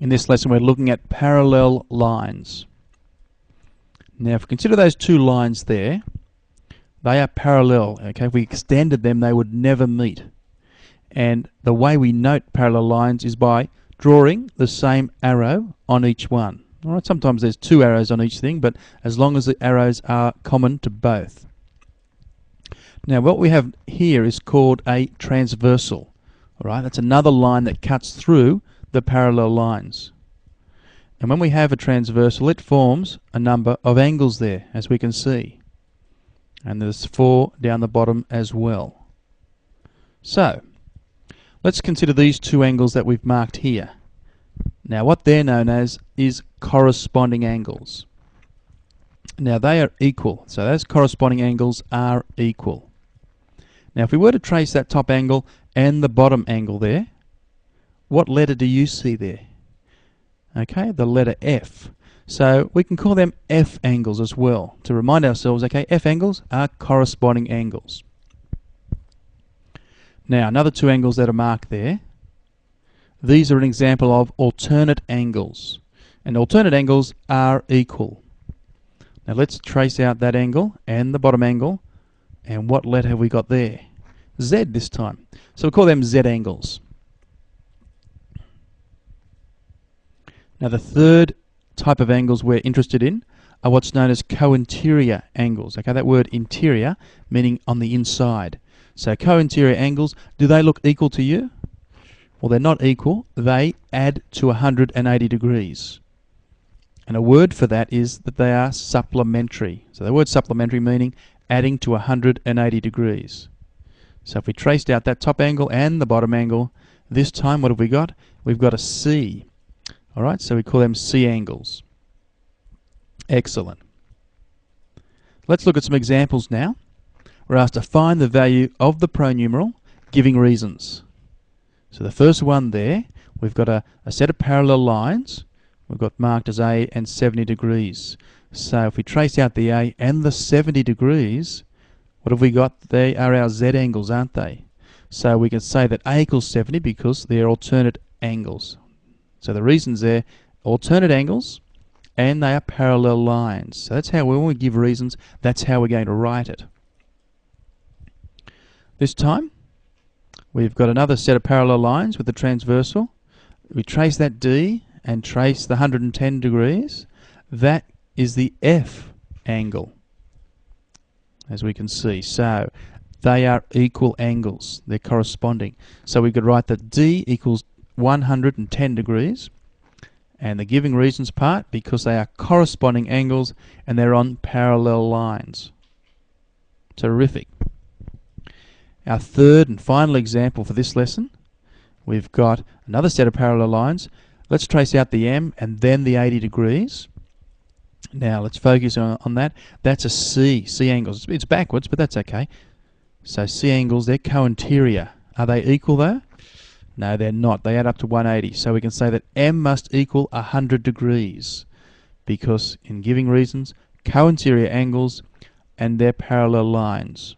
In this lesson we're looking at parallel lines. Now if we consider those two lines there, they are parallel. Okay, if we extended them they would never meet. And the way we note parallel lines is by drawing the same arrow on each one. Alright, sometimes there's two arrows on each thing, but as long as the arrows are common to both. Now what we have here is called a transversal. Alright, that's another line that cuts through the parallel lines. And when we have a transversal, it forms a number of angles there, as we can see. And there's 4 down the bottom as well. So, let's consider these two angles that we've marked here. Now what they're known as is corresponding angles. Now they are equal, so those corresponding angles are equal. Now if we were to trace that top angle and the bottom angle there, what letter do you see there? Okay, the letter F. So we can call them F angles as well, to remind ourselves, okay, F angles are corresponding angles. Now another two angles that are marked there, these are an example of alternate angles. And alternate angles are equal. Now let's trace out that angle and the bottom angle. And what letter have we got there? Z this time. So we'll call them Z angles. Now the third type of angles we're interested in are what's known as co-interior angles. Okay, that word interior meaning on the inside. So co-interior angles, do they look equal to you? Well, they're not equal. They add to 180 degrees. And a word for that is that they are supplementary. So the word supplementary meaning adding to 180 degrees. So if we traced out that top angle and the bottom angle, this time what have we got? We've got a C. Alright, so we call them C angles. Excellent. Let's look at some examples now. We're asked to find the value of the pronumeral giving reasons. So the first one there, we've got a set of parallel lines. We've got marked as A and 70 degrees. So if we trace out the A and the 70 degrees, what have we got? They are our Z angles, aren't they? So we can say that A equals 70 because they're alternate angles. So the reasons there, alternate angles, and they are parallel lines. So that's how, when we give reasons, that's how we're going to write it. This time, we've got another set of parallel lines with the transversal. We trace that D and trace the 110 degrees. That is the F angle, as we can see. So they are equal angles. They're corresponding. So we could write that D equals 110 degrees. And the giving reasons part, because they are corresponding angles and they're on parallel lines. Terrific. Our third and final example for this lesson, we've got another set of parallel lines. Let's trace out the M and then the 80 degrees. Now let's focus on that. That's a C angles. It's backwards, but that's okay. So C angles, they're co-interior. Are they equal though? No, they're not. They add up to 180. So we can say that M must equal 100 degrees because in giving reasons, co-interior angles and their parallel lines.